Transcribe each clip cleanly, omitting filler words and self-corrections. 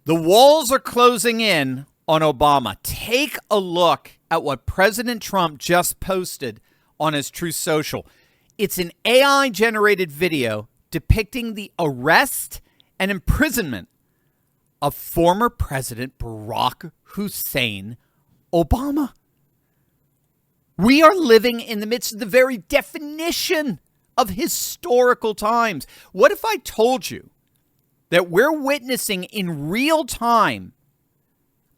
The walls are closing in on Obama. Take a look at what President Trump just posted on his Truth Social. It's an AI-generated video depicting the arrest and imprisonment of former President Barack Hussein Obama. We are living in the midst of the very definition of historical times. What if I told you that we're witnessing in real time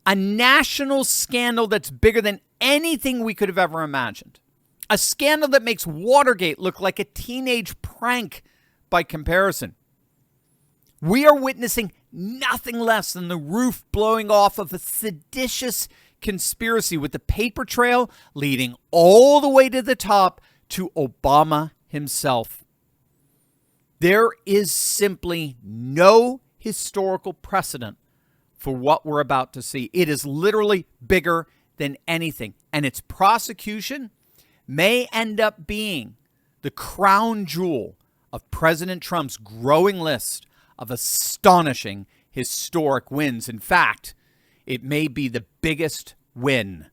a national scandal that's bigger than anything we could have ever imagined? A scandal that makes Watergate look like a teenage prank by comparison. We are witnessing nothing less than the roof blowing off of a seditious conspiracy, with the paper trail leading all the way to the top to Obama himself. There is simply no historical precedent for what we're about to see. It is literally bigger than anything, and its prosecution may end up being the crown jewel of President Trump's growing list of astonishing historic wins. In fact, it may be the biggest win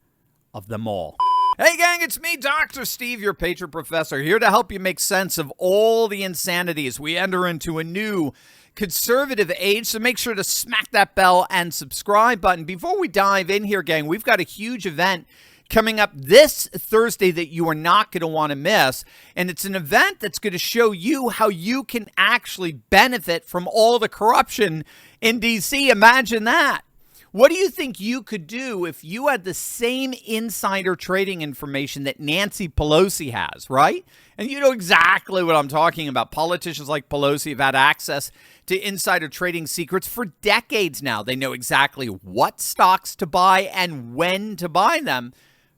of them all. Hey gang, it's me, Dr. Steve, your patron professor, here to help you make sense of all the insanity as we enter into a new conservative age. So make sure to smack that bell and subscribe button. Before we dive in here, gang, we've got a huge event coming up this Thursday that you are not going to want to miss. And it's an event that's going to show you how you can actually benefit from all the corruption in D.C. Imagine that. What do you think you could do if you had the same insider trading information that Nancy Pelosi has, right? And you know exactly what I'm talking about. Politicians like Pelosi have had access to insider trading secrets for decades now. They know exactly what stocks to buy and when to buy them.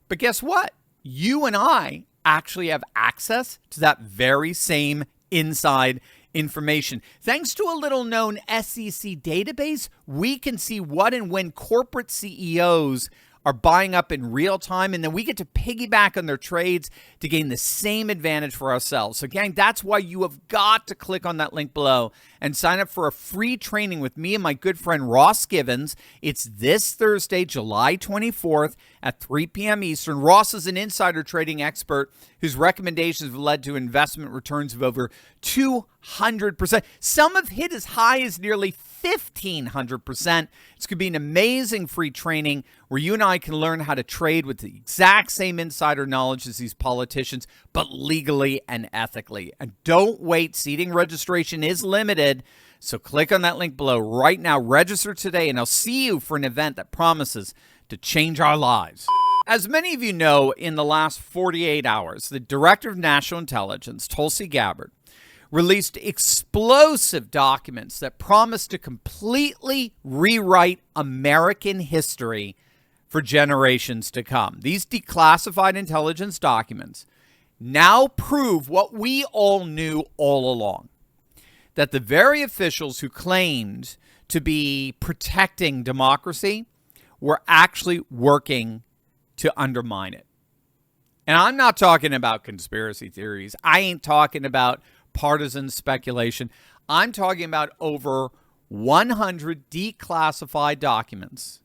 But guess what? You and I actually have access to that very same inside information. Thanks to a little known SEC database, we can see what and when corporate CEOs are buying up in real time, and then we get to piggyback on their trades to gain the same advantage for ourselves. So gang, that's why you have got to click on that link below and sign up for a free training with me and my good friend Ross Givens. It's this Thursday, July 24th at 3 p.m. Eastern. Ross is an insider trading expert whose recommendations have led to investment returns of over 200%. Some have hit as high as nearly 1,500%. It's going to be an amazing free training where you and I can learn how to trade with the exact same insider knowledge as these politicians, but legally and ethically. And don't wait. Seating registration is limited. So click on that link below right now. Register today, and I'll see you for an event that promises to change our lives. As many of you know, in the last 48 hours, the Director of National Intelligence, Tulsi Gabbard, released explosive documents that promise to completely rewrite American history for generations to come. These declassified intelligence documents now prove what we all knew all along, that the very officials who claimed to be protecting democracy were actually working to undermine it. And I'm not talking about conspiracy theories. I ain't talking about partisan speculation. I'm talking about over 100 declassified documents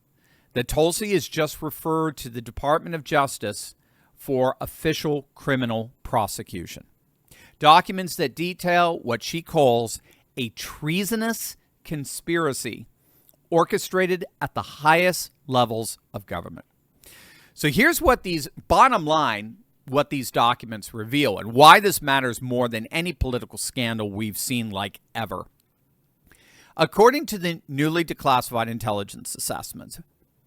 that Tulsi has just referred to the Department of Justice for official criminal prosecution. Documents that detail what she calls a treasonous conspiracy orchestrated at the highest levels of government. So here's what these, bottom line, what these documents reveal and why this matters more than any political scandal we've seen like ever. According to the newly declassified intelligence assessments,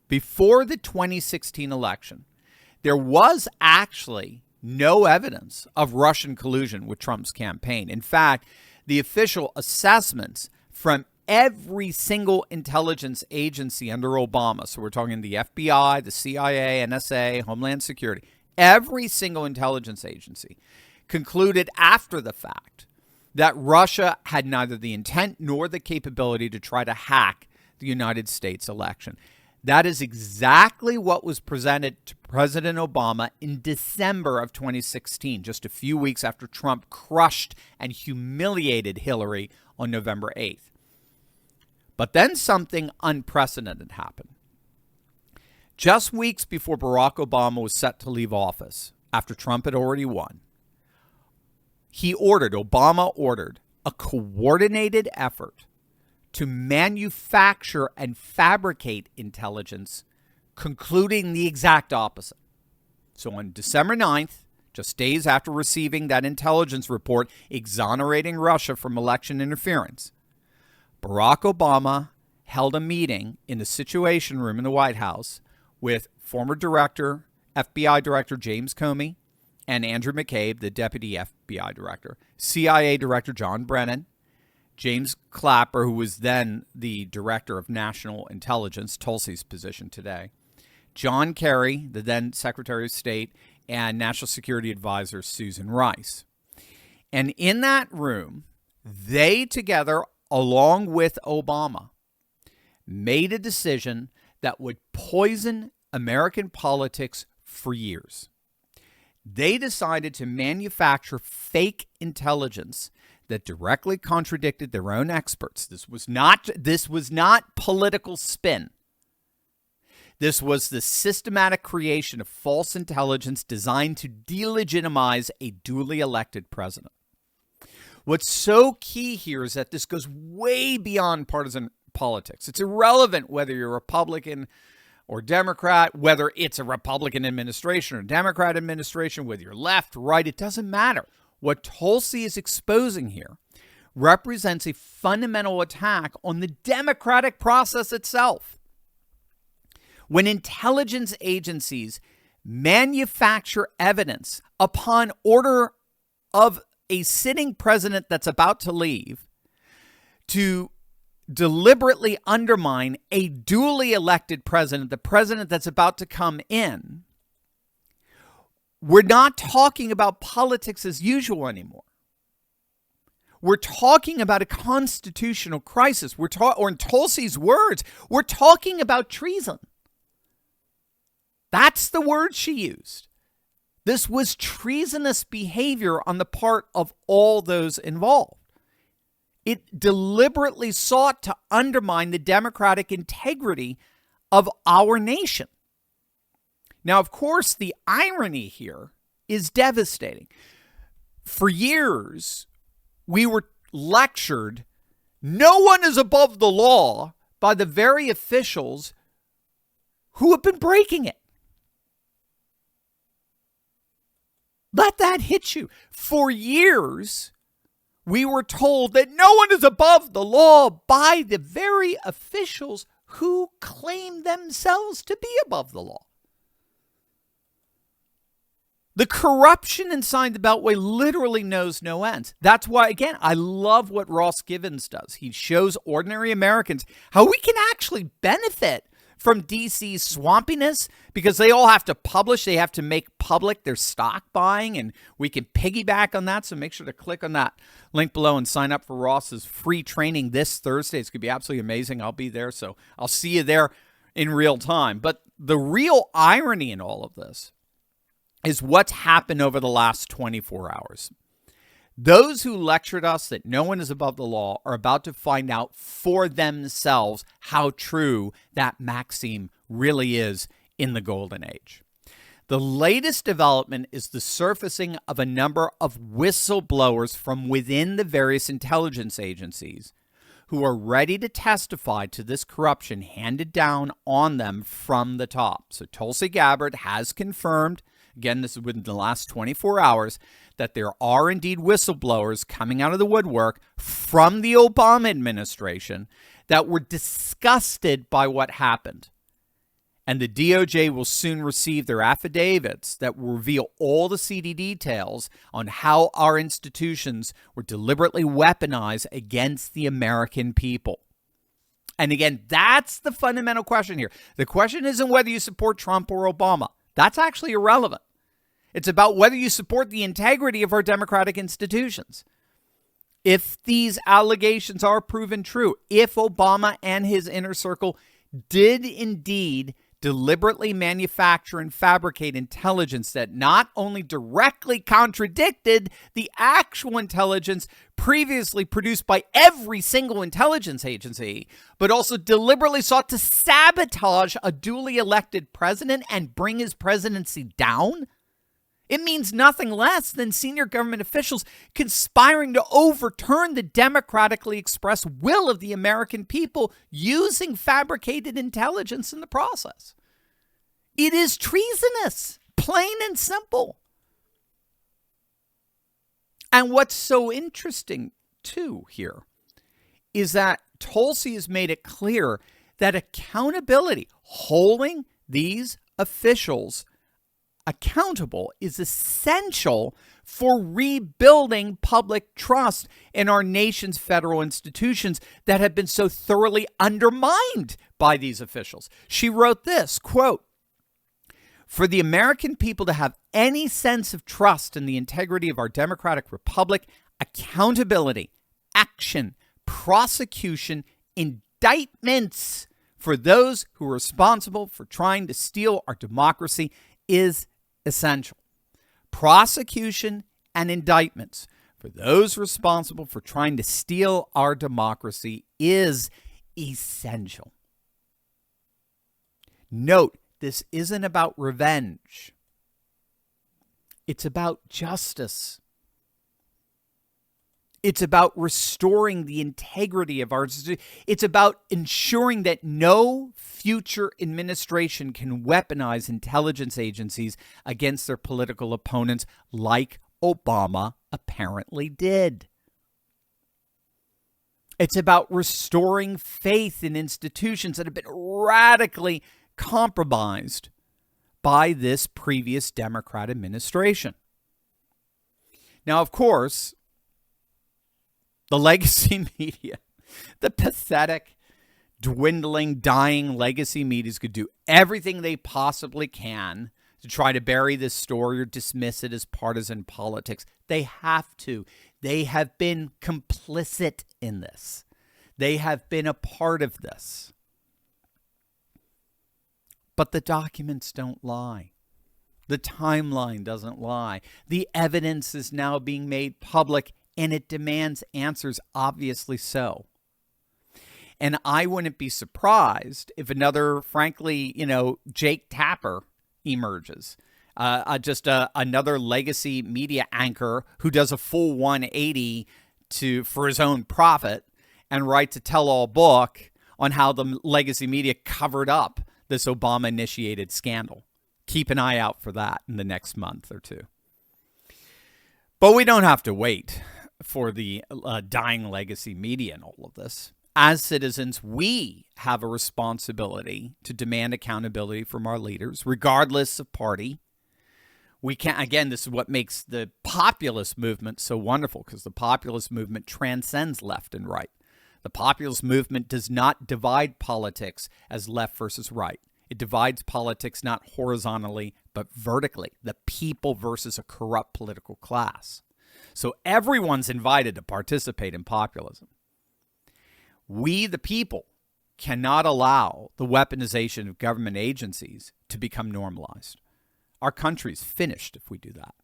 before the 2016 election, there was actually no evidence of Russian collusion with Trump's campaign. In fact, the official assessments from every single intelligence agency under Obama, so we're talking the FBI, the CIA, NSA, Homeland Security, every single intelligence agency concluded after the fact that Russia had neither the intent nor the capability to try to hack the United States election. That is exactly what was presented to President Obama in December of 2016, just a few weeks after Trump crushed and humiliated Hillary on November 8th. But then something unprecedented happened. Just weeks before Barack Obama was set to leave office, after Trump had already won, Obama ordered a coordinated effort to manufacture and fabricate intelligence, concluding the exact opposite. So on December 9th, just days after receiving that intelligence report exonerating Russia from election interference, Barack Obama held a meeting in the Situation Room in the White House with former FBI Director James Comey and Andrew McCabe, the Deputy FBI Director, CIA Director John Brennan, James Clapper, who was then the Director of National Intelligence, Tulsi's position today, John Kerry, the then Secretary of State, and National Security Advisor Susan Rice. And in that room, they together, along with Obama, made a decision that would poison American politics for years. They decided to manufacture fake intelligence that directly contradicted their own experts. This was not political spin. This was the systematic creation of false intelligence designed to delegitimize a duly elected president. What's so key here is that this goes way beyond partisan politics. It's irrelevant whether you're Republican or Democrat, whether it's a Republican administration or Democrat administration, whether you're left, right, it doesn't matter. What Tulsi is exposing here represents a fundamental attack on the democratic process itself. When intelligence agencies manufacture evidence upon order of a sitting president that's about to leave to deliberately undermine a duly elected president, the president that's about to come in, we're not talking about politics as usual anymore. We're talking about a constitutional crisis. Or in Tulsi's words, we're talking about treason. That's the word she used. This was treasonous behavior on the part of all those involved. It deliberately sought to undermine the democratic integrity of our nation. Now, of course, the irony here is devastating. For years, we were lectured, no one is above the law, by the very officials who have been breaking it. Let that hit you. For years, we were told that no one is above the law by the very officials who claim themselves to be above the law. The corruption inside the Beltway literally knows no ends. That's why, again, I love what Ross Givens does. He shows ordinary Americans how we can actually benefit from DC's swampiness because they all have to publish. They have to make public their stock buying, and we can piggyback on that. So make sure to click on that link below and sign up for Ross's free training this Thursday. It's going to be absolutely amazing. I'll be there, so I'll see you there in real time. But the real irony in all of this is what's happened over the last 24 hours. Those who lectured us that no one is above the law are about to find out for themselves how true that maxim really is in the golden age. The latest development is the surfacing of a number of whistleblowers from within the various intelligence agencies who are ready to testify to this corruption handed down on them from the top. So Tulsi Gabbard has confirmed, again, this is within the last 24 hours, that there are indeed whistleblowers coming out of the woodwork from the Obama administration that were disgusted by what happened. And the DOJ will soon receive their affidavits that will reveal all the seedy details on how our institutions were deliberately weaponized against the American people. And again, that's the fundamental question here. The question isn't whether you support Trump or Obama. That's actually irrelevant. It's about whether you support the integrity of our democratic institutions. If these allegations are proven true, if Obama and his inner circle did indeed deliberately manufacture and fabricate intelligence that not only directly contradicted the actual intelligence previously produced by every single intelligence agency, but also deliberately sought to sabotage a duly elected president and bring his presidency down? It means nothing less than senior government officials conspiring to overturn the democratically expressed will of the American people using fabricated intelligence in the process. It is treasonous, plain and simple. And what's so interesting, too, here is that Tulsi has made it clear that accountability, holding these officials accountable, is essential for rebuilding public trust in our nation's federal institutions that have been so thoroughly undermined by these officials. She wrote this, quote, "For the American people to have any sense of trust in the integrity of our democratic republic, accountability, action, prosecution, indictments for those who are responsible for trying to steal our democracy is essential. Prosecution and indictments for those responsible for trying to steal our democracy is essential." Note, this isn't about revenge. It's about justice. It's about restoring the integrity of our institution. It's about ensuring that no future administration can weaponize intelligence agencies against their political opponents like Obama apparently did. It's about restoring faith in institutions that have been radically compromised by this previous Democrat administration. Now, of course, the legacy media, the pathetic, dwindling, dying legacy medias could do everything they possibly can to try to bury this story or dismiss it as partisan politics. They have to. They have been complicit in this. They have been a part of this. But the documents don't lie. The timeline doesn't lie. The evidence is now being made public, and it demands answers, obviously so. And I wouldn't be surprised if another, frankly, Jake Tapper emerges. Another legacy media anchor who does a full 180 for his own profit and writes a tell-all book on how the legacy media covered up this Obama-initiated scandal. Keep an eye out for that in the next month or two. But we don't have to wait for the dying legacy media in all of this. As citizens, we have a responsibility to demand accountability from our leaders, regardless of party. We can't, again, this is what makes the populist movement so wonderful, because the populist movement transcends left and right. The populist movement does not divide politics as left versus right. It divides politics not horizontally, but vertically. The people versus a corrupt political class. So everyone's invited to participate in populism. We, the people, cannot allow the weaponization of government agencies to become normalized. Our country's finished if we do that.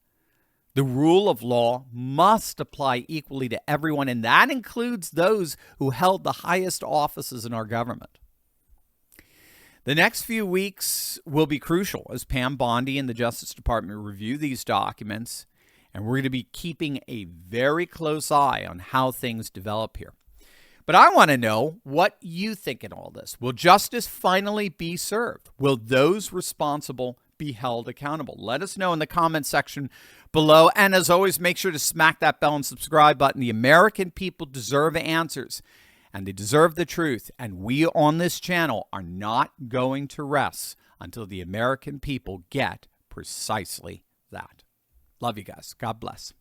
The rule of law must apply equally to everyone, and that includes those who held the highest offices in our government. The next few weeks will be crucial as Pam Bondi and the Justice Department review these documents, and we're going to be keeping a very close eye on how things develop here. But I want to know what you think in all this. Will justice finally be served? Will those responsible be held accountable? Let us know in the comment section below. And as always, make sure to smack that bell and subscribe button. The American people deserve answers, and they deserve the truth. And we on this channel are not going to rest until the American people get precisely that. Love you guys. God bless.